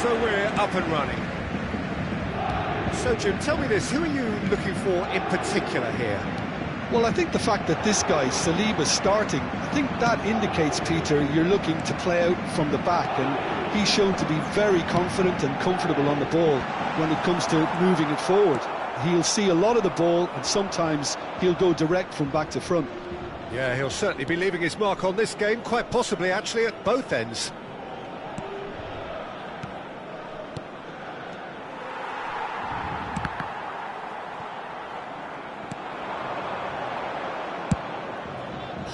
So we're up and running. So Jim, tell me this, who are you looking for in particular here? Well, I think the fact that this guy, Saliba's starting, I think that indicates, Peter, you're looking to play out from the back, and he's shown to be very confident and comfortable on the ball when it comes to moving it forward. He'll see a lot of the ball, and sometimes he'll go direct from back to front. Yeah, he'll certainly be leaving his mark on this game, quite possibly actually at both ends.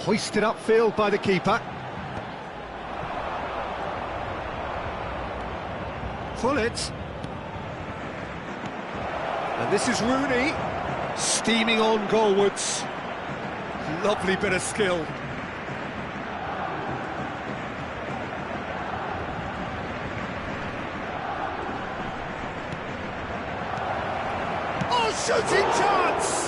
Hoisted upfield by the keeper. Full it. And this is Rooney, steaming on goalwards. Lovely bit of skill. Oh, shooting chance!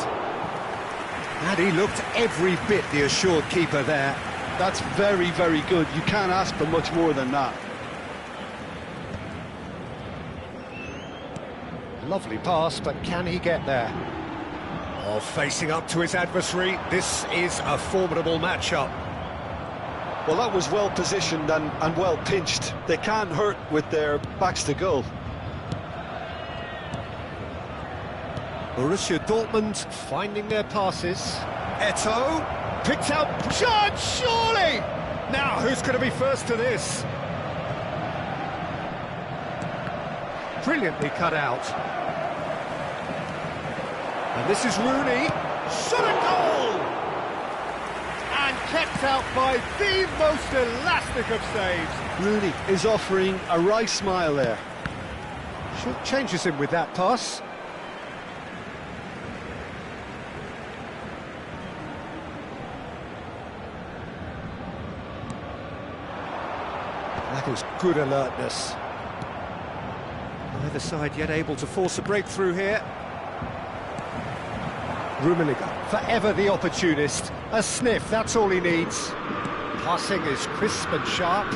And he looked every bit the assured keeper there. That's very, very good. You can't ask for much more than that. Lovely pass, but can he get there? Oh, facing up to his adversary, this is a formidable matchup. Well, that was well positioned and well pinched. They can't hurt with their backs to goal. Borussia Dortmund finding their passes. Eto'o, picked out, shot, surely! Now, who's going to be first to this? Brilliantly cut out. And this is Rooney, shot a goal! And kept out by the most elastic of saves. Rooney is offering a right smile there. Short changes him with that pass. That is good alertness. Neither side yet able to force a breakthrough here. Rummenigge, forever the opportunist. A sniff, that's all he needs. Passing is crisp and sharp.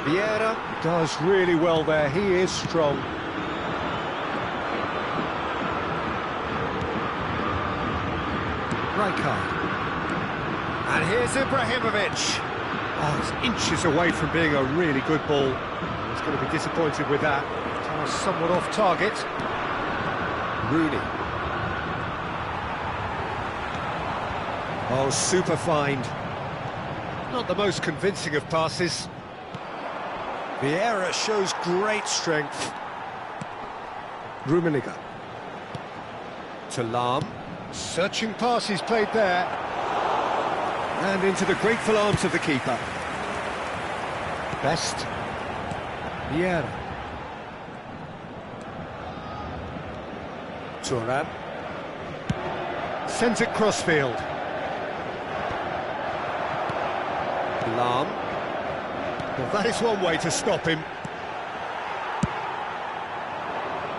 Vieira does really well there, he is strong. Rijkaard. And here's Ibrahimovic. Oh, it's inches away from being a really good ball. He's going to be disappointed with that. Somewhat off target. Rooney. Oh, super find. Not the most convincing of passes. Vieira shows great strength. Rummenigge. To Lahm. Searching pass he's played there. And into the grateful arms of the keeper. Best. Vieira. Turan. Sends it crossfield. Lahm. Well, that is one way to stop him.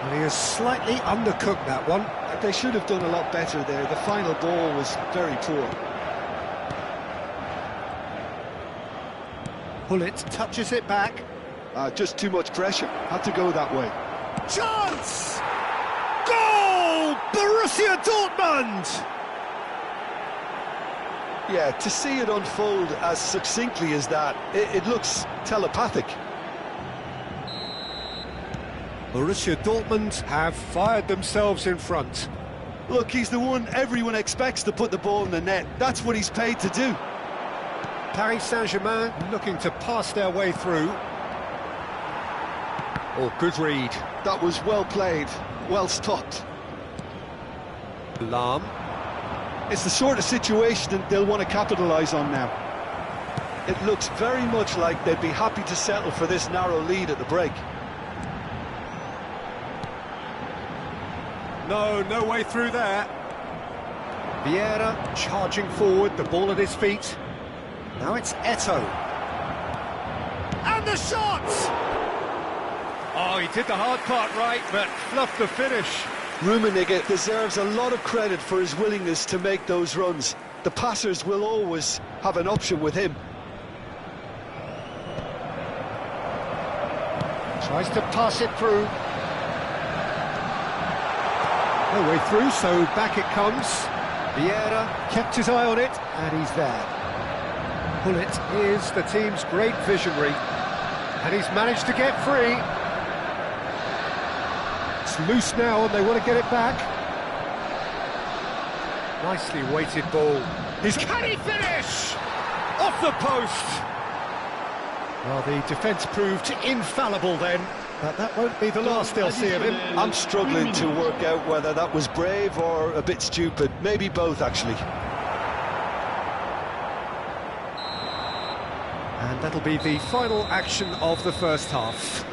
And he has slightly undercooked that one. They should have done a lot better there. The final ball was very poor. Pullet touches it back. Just too much pressure. Had to go that way. Chance! Goal! Borussia Dortmund! Yeah, to see it unfold as succinctly as that, it looks telepathic. Borussia Dortmund have fired themselves in front. Look, he's the one everyone expects to put the ball in the net. That's what he's paid to do. Paris Saint-Germain looking to pass their way through. Oh, good read. That was well played, well stopped. Lahm. It's the sort of situation that they'll want to capitalise on now. It looks very much like they'd be happy to settle for this narrow lead at the break. No way through there. Vieira charging forward, the ball at his feet. Now it's Eto'o. And the shot! Oh, he did the hard part right, but fluffed the finish. Rummenigge deserves a lot of credit for his willingness to make those runs. The passers will always have an option with him. Tries to pass it through. No way through, so back it comes. Vieira kept his eye on it, and he's there. Gullit is the team's great visionary, and he's managed to get free. It's loose now, and they want to get it back. Nicely weighted ball. Can he finish? Off the post! Well, the defence proved infallible then, but that won't be the last they'll see of him. I'm struggling to work out whether that was brave or a bit stupid. Maybe both, actually. And that'll be the final action of the first half.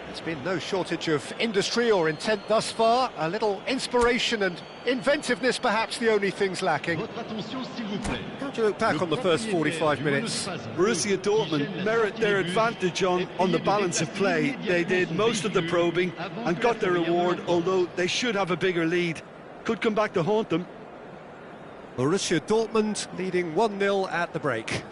There's been no shortage of industry or intent thus far. A little inspiration and inventiveness, perhaps the only things lacking. How do you look back on the first 45 minutes? Borussia Dortmund merit their advantage on the balance of play. They did most of the probing and got their reward, although they should have a bigger lead. Could come back to haunt them. Borussia Dortmund leading 1-0 at the break.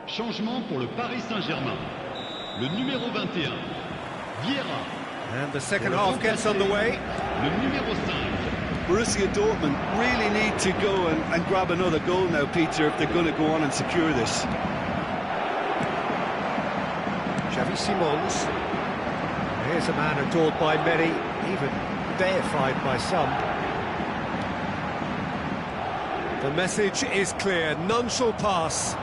Changement pour le Paris Saint-Germain. Le numéro 21, Vieira. And the second half gets underway. Le numéro 5. Borussia Dortmund really need to go and grab another goal now, Peter, if they're going to go on and secure this. Xavi Simons. Here's a man adored by many, even deified by some. The message is clear, none shall pass.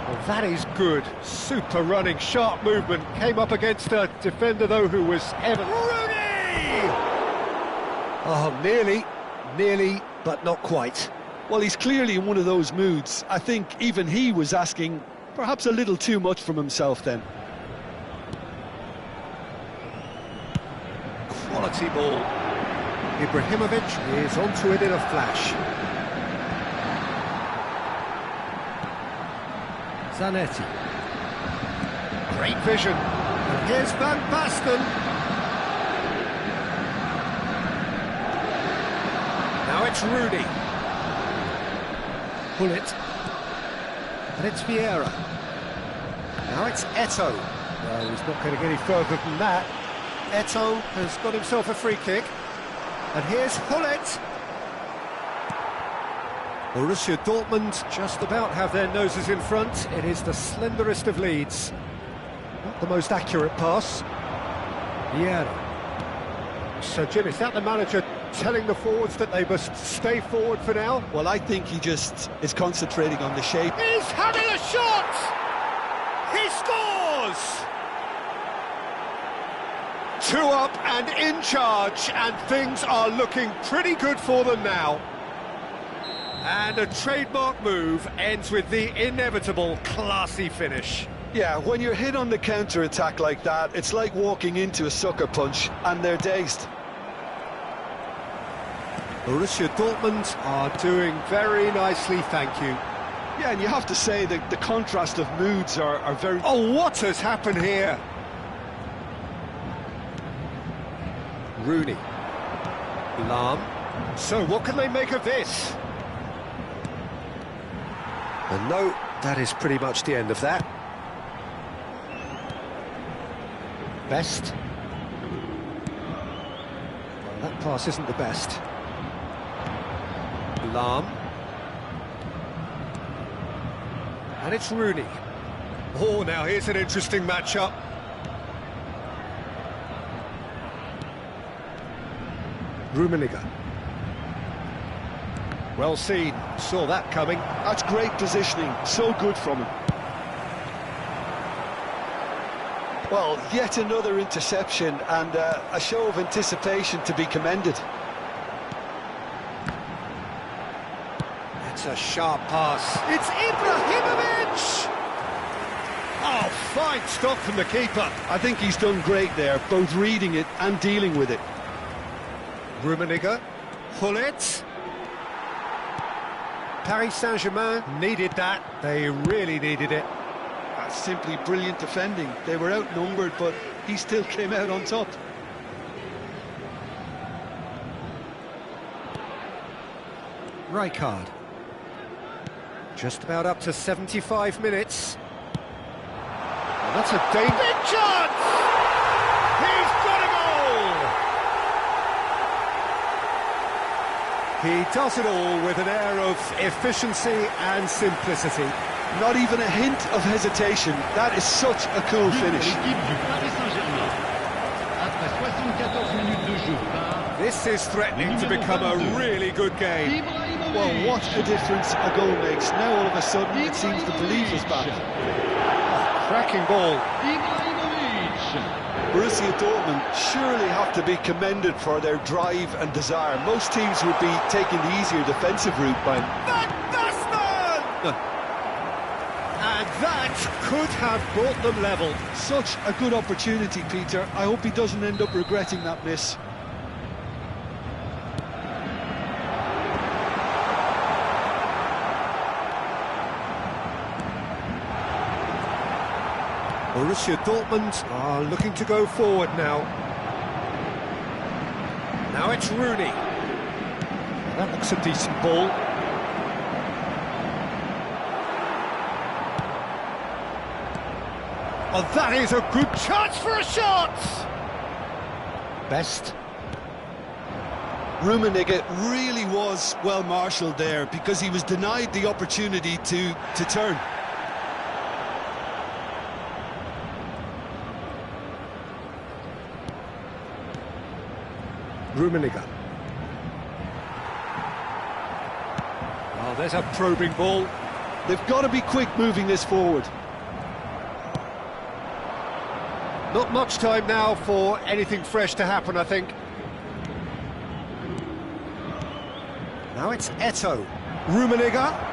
Well, that is good. Super running, sharp movement. Came up against a defender, though, who was ever... Rooney! Oh, nearly, but not quite. Well, he's clearly in one of those moods. I think even he was asking perhaps a little too much from himself then. Quality ball. Ibrahimovic is onto it in a flash. Zanetti. Great vision. And here's Van Basten. Now it's Rooney. Gullit. And it's Vieira. Now it's Eto'o. Well, he's not going to get any further than that. Eto'o has got himself a free kick. And here's Gullit. Borussia Dortmund just about have their noses in front. It is the slenderest of leads. Not the most accurate pass. Vieira. So, Jim, is that the manager telling the forwards that they must stay forward for now? Well, I think he just is concentrating on the shape. He's having a shot! He scores! 2 up and in charge, and things are looking pretty good for them now. And a trademark move ends with the inevitable classy finish. Yeah, when you're hit on the counter-attack like that, it's like walking into a sucker punch, and they're dazed. Borussia Dortmund are doing very nicely, thank you. Yeah, and you have to say that the contrast of moods are very... Oh, what has happened here? Rooney. Lahm. So, what can they make of this? And no, that is pretty much the end of that. Best. Well, that pass isn't the best. Lahm. And it's Rooney. Oh, now here's an interesting matchup. Rummenigge. Well seen, saw that coming. That's great positioning, so good from him. Well, yet another interception and a show of anticipation to be commended. That's a sharp pass. It's Ibrahimovic! Oh, fine stop from the keeper. I think he's done great there, both reading it and dealing with it. Rummenigge, Gullit. Paris Saint-Germain needed that. They really needed it. That's simply brilliant defending. They were outnumbered, but he still came out on top. Rijkaard. Just about up to 75 minutes. Oh, that's a big chance! He's got a goal! He does it all with an air of efficiency and simplicity. Not even a hint of hesitation. That is such a cool finish. L'équipe du Paris Saint-Germain. Après 74 minutes de jeu par This is threatening to become a really good game. Well, what a difference a goal makes. Now all of a sudden it seems the belief is back. Cracking ball. Borussia Dortmund surely have to be commended for their drive and desire. Most teams would be taking the easier defensive route by Van Basten! And that could have brought them level. such a good opportunity, Peter. I hope he doesn't end up regretting that miss. Borussia Dortmund are looking to go forward now. Now it's Rooney. Well, that looks a decent ball. Oh, that is a good chance for a shot! Best. Rummenigge really was well marshalled there because he was denied the opportunity to turn. Rummenigge. Oh, there's a probing ball. They've got to be quick moving this forward. Not much time now for anything fresh to happen, I think. Now it's Eto'o. Rummenigge.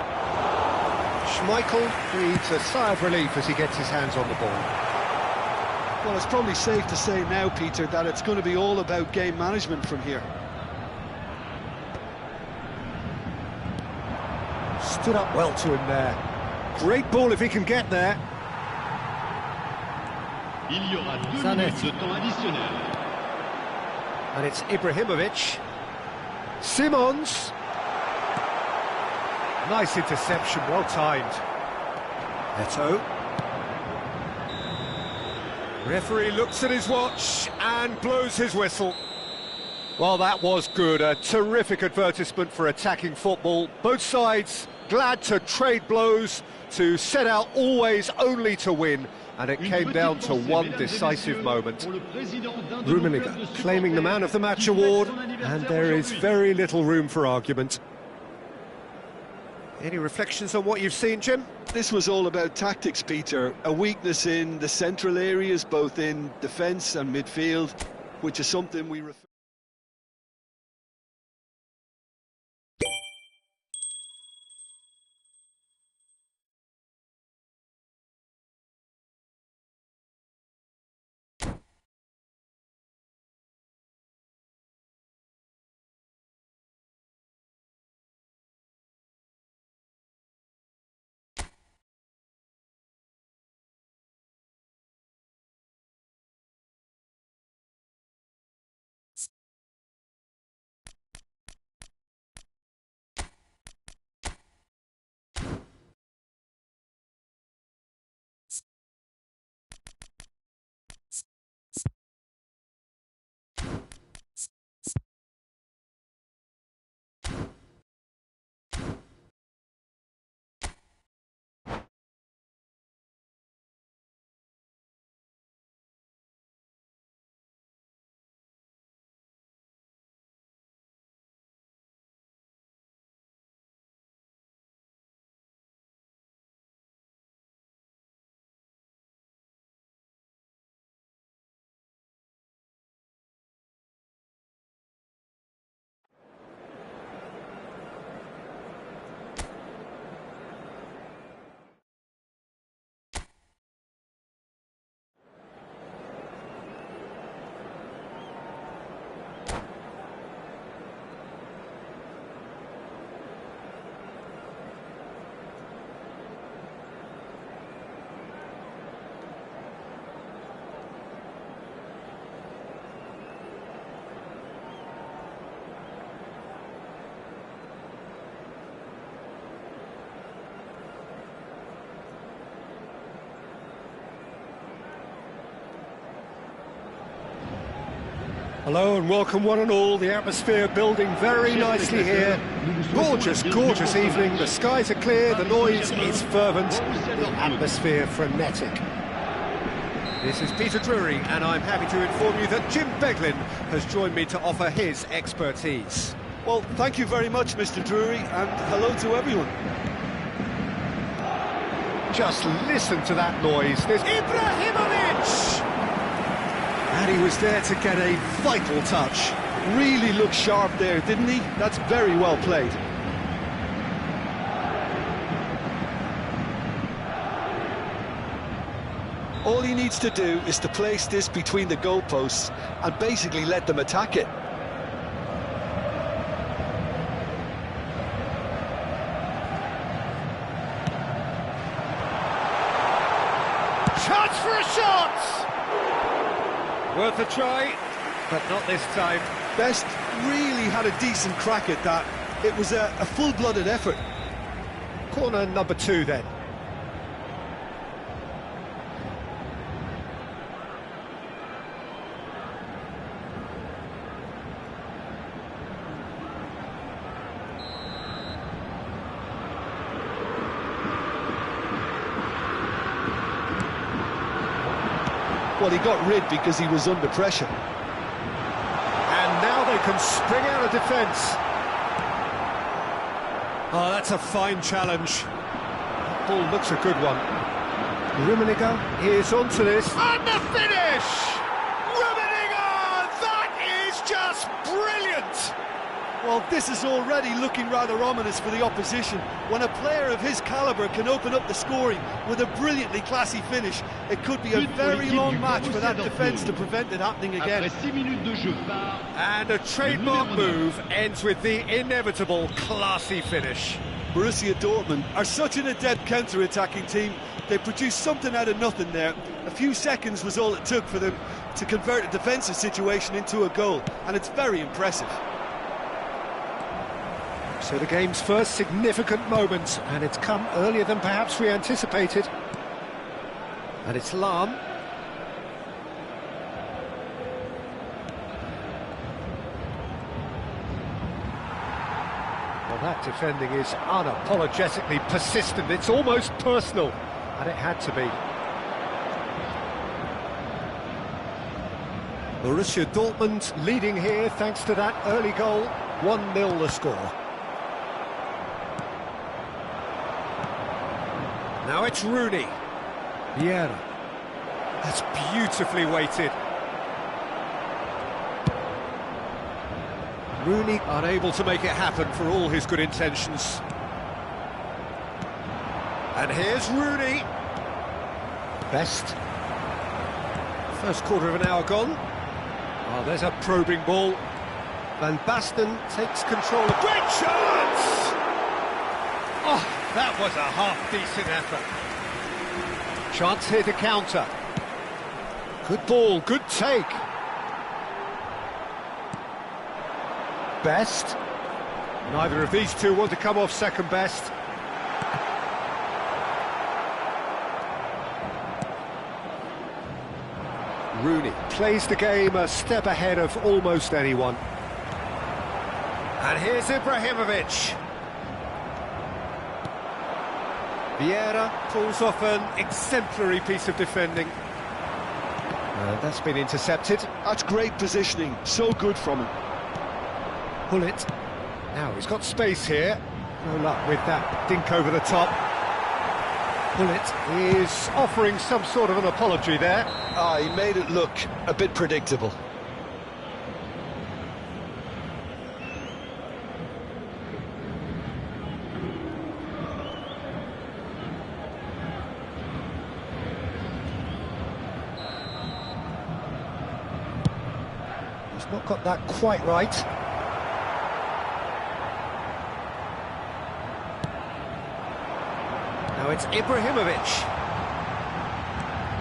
Schmeichel breathes a sigh of relief as he gets his hands on the ball. Well, it's probably safe to say now, Peter, that it's going to be all about game management from here. Stood up well to him there. Great ball if he can get there. Il y aura 2 Sané. minutes de temps additionnel. And it's Ibrahimovic. Simons. Nice interception, well timed. Eto'o. Referee looks at his watch and blows his whistle. Well, that was good. A terrific advertisement for attacking football. Both sides glad to trade blows, to set out always only to win. And it came down to one decisive moment. Rummenigge claiming the Man of the Match award, and there is very little room for argument. Any reflections on what you've seen, Jim? This was all about tactics, Peter. A weakness in the central areas, both in defence and midfield, which is something we refer. Hello and welcome one and all. The atmosphere building very nicely here. Gorgeous, gorgeous evening. The skies are clear, the noise is fervent, the atmosphere frenetic. This is Peter Drury, and I'm happy to inform you that Jim Beglin has joined me to offer his expertise. Well, thank you very much, Mr. Drury, and hello to everyone. Just listen to that noise. There's Ibrahimovic! And he was there to get a vital touch. Really looked sharp there, didn't he? That's very well played. All he needs to do is to place this between the goalposts and basically let them attack it. Chance for a shot! Worth a try, but not this time. Best really had a decent crack at that. It was a full-blooded effort. Corner number 2 then. Well, he got rid because he was under pressure. And now they can spring out of defence. Oh, that's a fine challenge. That ball looks a good one. Rummenigge is onto this. And the finish! Rummenigge! That is just brilliant! Well, this is already looking rather ominous for the opposition. When a player of his calibre can open up the scoring with a brilliantly classy finish, it could be a very long match for that defence to prevent it happening again. And a trademark move ends with the inevitable classy finish. Borussia Dortmund are such an adept counter-attacking team. They produced something out of nothing there. A few seconds was all it took for them to convert a defensive situation into a goal, and it's very impressive. So the game's first significant moment, and it's come earlier than perhaps we anticipated. And it's Lahm. Well, that defending is unapologetically persistent. It's almost personal, and it had to be. Borussia Dortmund leading here thanks to that early goal. 1-0 the score. Now it's Rooney. Vieira. That's beautifully weighted. Rooney unable to make it happen for all his good intentions. And here's Rooney. Best. First quarter of an hour gone. Oh, there's a probing ball. Van Basten takes control of... Great chance! Oh, that was a half-decent effort. Chance here to counter. Good ball, good take. Best. Neither of these two want to come off second best. Rooney plays the game a step ahead of almost anyone. And here's Ibrahimovic. Vieira pulls off an exemplary piece of defending. That's been intercepted. That's great positioning, so good from him. Gullit. Now he's got space here. No luck with that dink over the top. Gullit is offering some sort of an apology there. He made it look a bit predictable. He's not got that quite right. Now it's Ibrahimovic.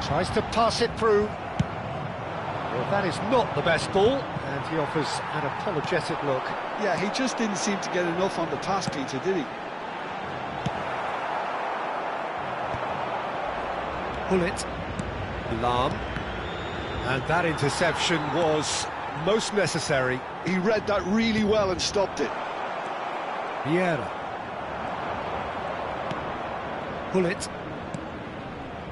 Tries to pass it through. Well, that is not the best ball, and he offers an apologetic look. Yeah, he just didn't seem to get enough on the pass, Peter, did he? Gullit. Lahm. And that interception was most necessary. He read that really well and stopped it. Vieira. Pull it.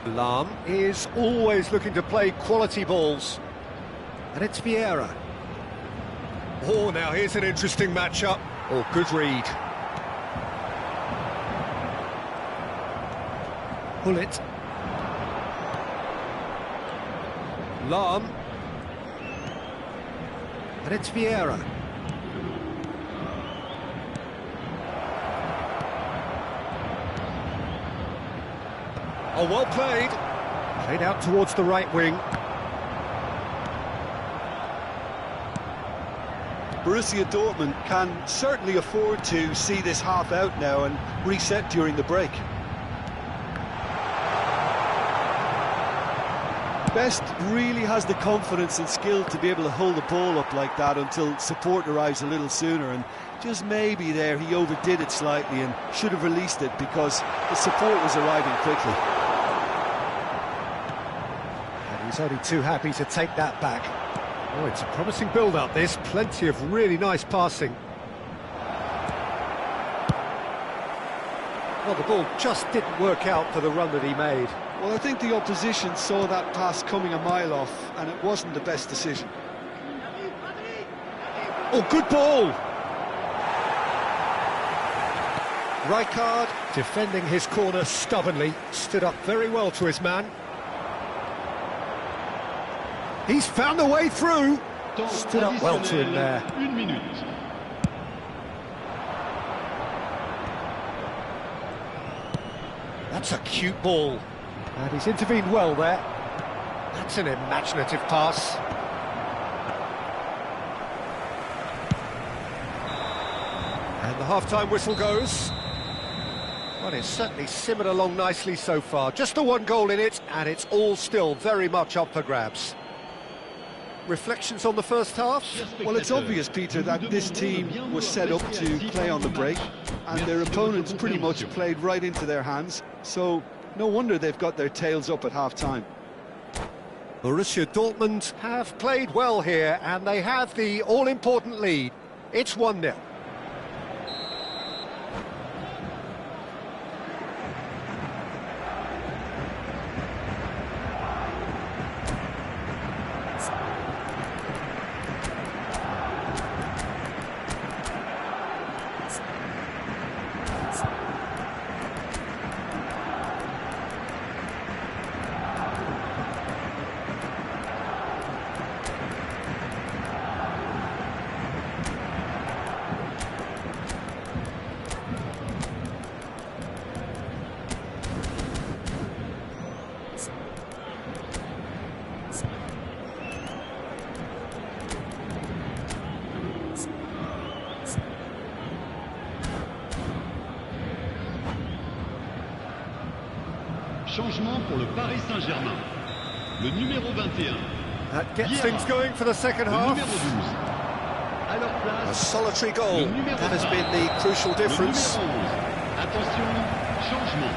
Lahm is always looking to play quality balls. And it's Vieira. Oh, now here's an interesting matchup. Oh, good read. Pull it. Lahm. And it's Vieira. Oh, well played. Played out towards the right wing. Borussia Dortmund can certainly afford to see this half out now and reset during the break. Best really has the confidence and skill to be able to hold the ball up like that until support arrives a little sooner, and just maybe there he overdid it slightly and should have released it because the support was arriving quickly. And he's only too happy to take that back. Oh, it's a promising build-up, this. Plenty of really nice passing. Well, the ball just didn't work out for the run that he made. Well, I think the opposition saw that pass coming a mile off, and it wasn't the best decision. Oh, good ball! Rijkaard, defending his corner stubbornly, stood up very well to his man. He's found a way through. Stood up well to him there. That's a cute ball. And he's intervened well there. That's an imaginative pass. And the half-time whistle goes. Well, it's certainly simmered along nicely so far. Just the one goal in it, and it's all still very much up for grabs. Reflections on the first half? Well, it's obvious, Peter, that this team was set up to play on the break, and their opponents pretty much played right into their hands, so no wonder they've got their tails up at half-time. Borussia Dortmund have played well here, and they have the all-important lead. It's 1-0. Changement pour le Paris Saint-Germain. Le numéro 21. That gets Vieira. things going for the second Le half. numéro 12. À leur place, A solitary goal. le numéro That has 5. been the crucial Le difference. numéro 11. Attention, changement.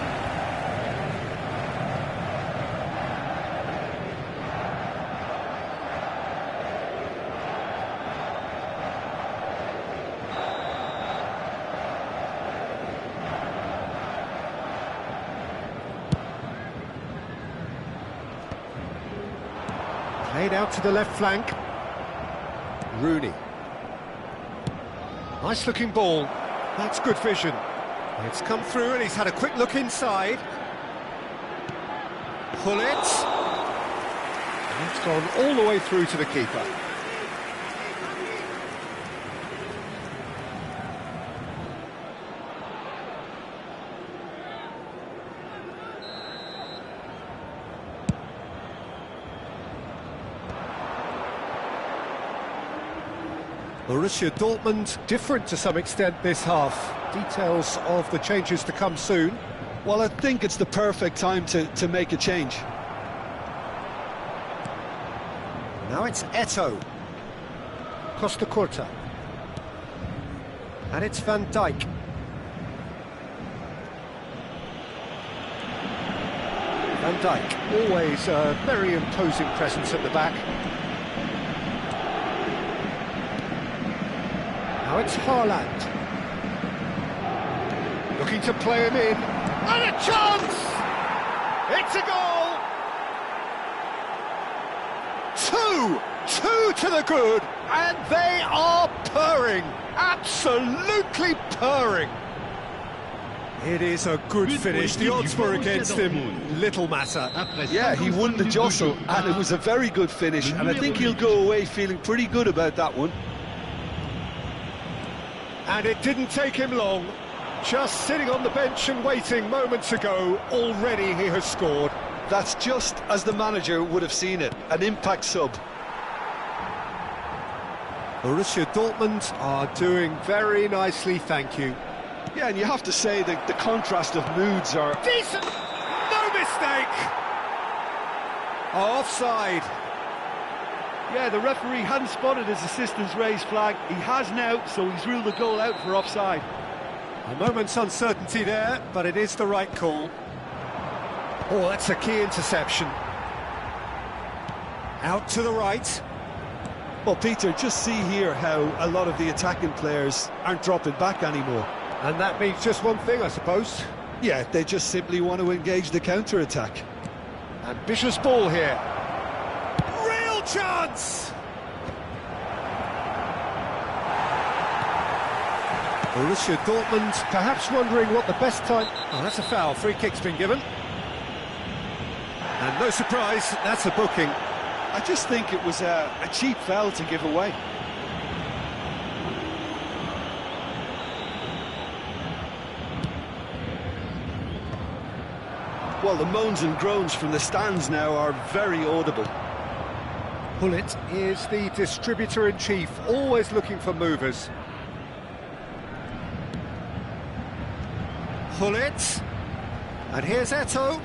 Played out to the left flank. Rooney. Nice looking ball. That's good vision. It's come through and he's had a quick look inside. Pull it. And it's gone all the way through to the keeper. Borussia Dortmund different to some extent this half. Details of the changes to come soon. Well, I think it's the perfect time to make a change. Now it's Eto'o. Costa Curta. And it's Van Dijk. Van Dijk, always a very imposing presence at the back. Now it's Haaland. Looking to play him in. And a chance! It's a goal! Two to the good, and they are purring, absolutely purring. It is a good finish. The odds were against him, little matter. Yeah, he won the jostle, and it was a very good finish, and I think he'll go away feeling pretty good about that one. And it didn't take him long. Just sitting on the bench and waiting moments ago, already he has scored. That's just as the manager would have seen it, an impact sub. Borussia Dortmund are doing very nicely, thank you. Yeah, and you have to say that the contrast of moods are... Decent! No mistake! Offside. Yeah, the referee hadn't spotted his assistant's raised flag. He has now, so he's ruled the goal out for offside. A moment's uncertainty there, but it is the right call. Oh, that's a key interception. Out to the right. Well, Peter, just see here how a lot of the attacking players aren't dropping back anymore. And that means just one thing, I suppose. Yeah, they just simply want to engage the counter-attack. Ambitious ball here. Real chance! Borussia Dortmund perhaps wondering what the best time... Oh, that's a foul. Free kick's been given. And no surprise, that's a booking. I just think it was a cheap foul to give away. Well, the moans and groans from the stands now are very audible. Gullit is the distributor-in-chief, always looking for movers. Gullit. And here's Eto'o.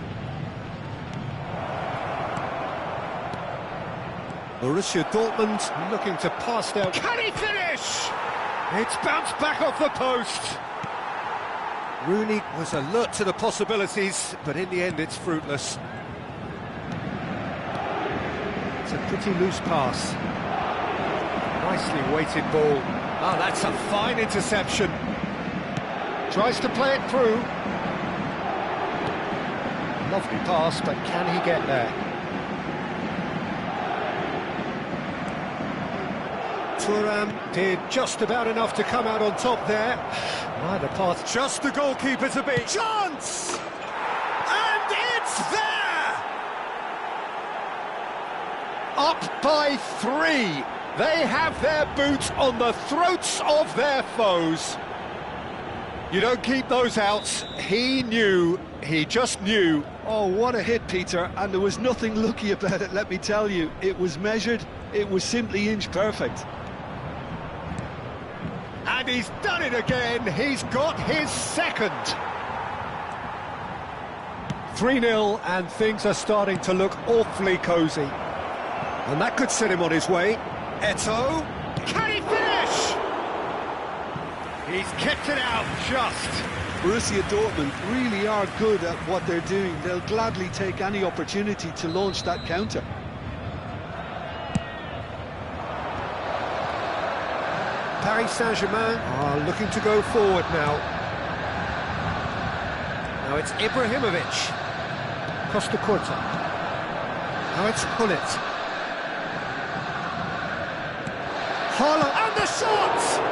Borussia Dortmund looking to pass down. Can he finish? It's bounced back off the post. Rooney was alert to the possibilities, but in the end it's fruitless. It's a pretty loose pass. Nicely weighted ball. Oh, that's a fine interception. Tries to play it through. Lovely pass, but can he get there? Thuram did just about enough to come out on top there. Neither path, just the goalkeeper to beat. Chance! And it's there! Up by 3. They have their boot on the throats of their foes. You don't keep those out. He knew, he just knew. Oh, what a hit, Peter, and there was nothing lucky about it, let me tell you. It was measured, it was simply inch perfect. And he's done it again, he's got his second. 3-0, and things are starting to look awfully cosy. And that could set him on his way. Eto'o, can he finish? He's kept it out just. Borussia Dortmund really are good at what they're doing. They'll gladly take any opportunity to launch that counter. Paris Saint-Germain are looking to go forward now. Now it's Ibrahimovic. Costa Curta. Now it's Gullit. Haaland, and the shot!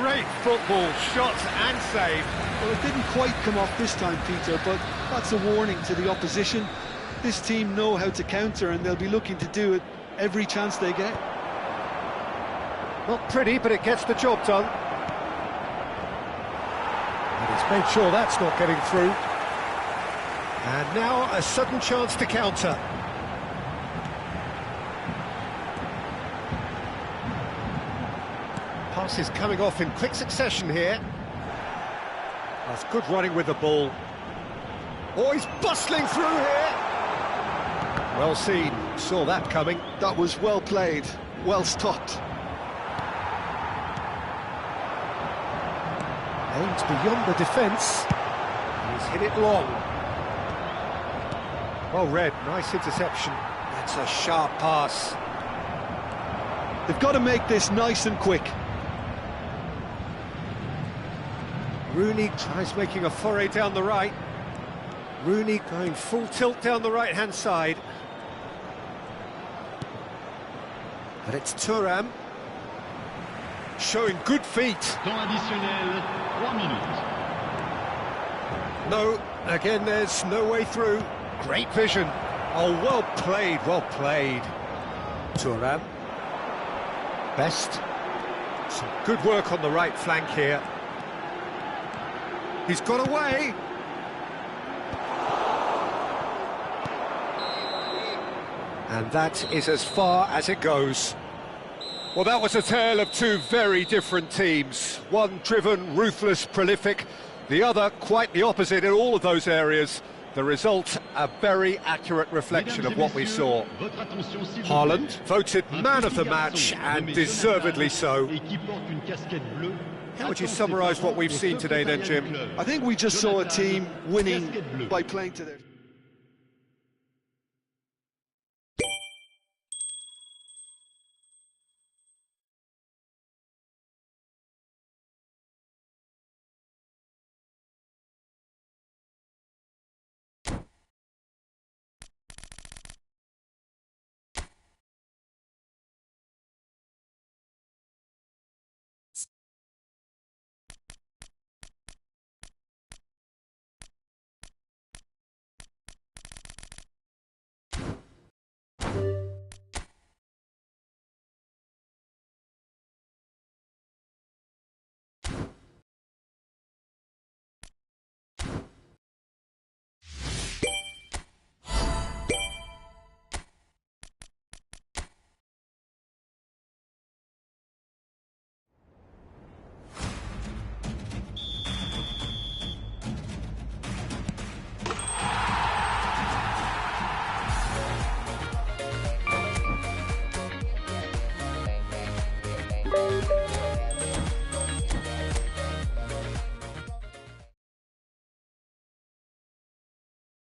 Great football, shot and save. Well, it didn't quite come off this time, Peter, but that's a warning to the opposition. This team know how to counter, and they'll be looking to do it every chance they get. Not pretty, but it gets the job done. And he's made sure that's not getting through. And now a sudden chance to counter. Passes coming off in quick succession here. That's good running with the ball. Oh, he's bustling through here. Well seen, saw that coming. That was well played, well stopped. Aimed beyond the defence. He's hit it long. Well read, nice interception. That's a sharp pass. They've got to make this nice and quick. Rooney tries making a foray down the right. Rooney going full tilt down the right-hand side. But it's Thuram. Showing good feet. Temps additionnel, 3 minutes. No, again there's no way through. Great vision. Oh, well played, well played. Thuram. Best. Some good work on the right flank here. He's got away. And that is as far as it goes. Well, that was a tale of two very different teams. One driven, ruthless, prolific. The other quite the opposite in all of those areas. The result, a very accurate reflection of what we saw. Haaland voted man of the match, and deservedly so. How would you summarise what we've seen today then, Jim? I think we just saw a team winning by playing to their...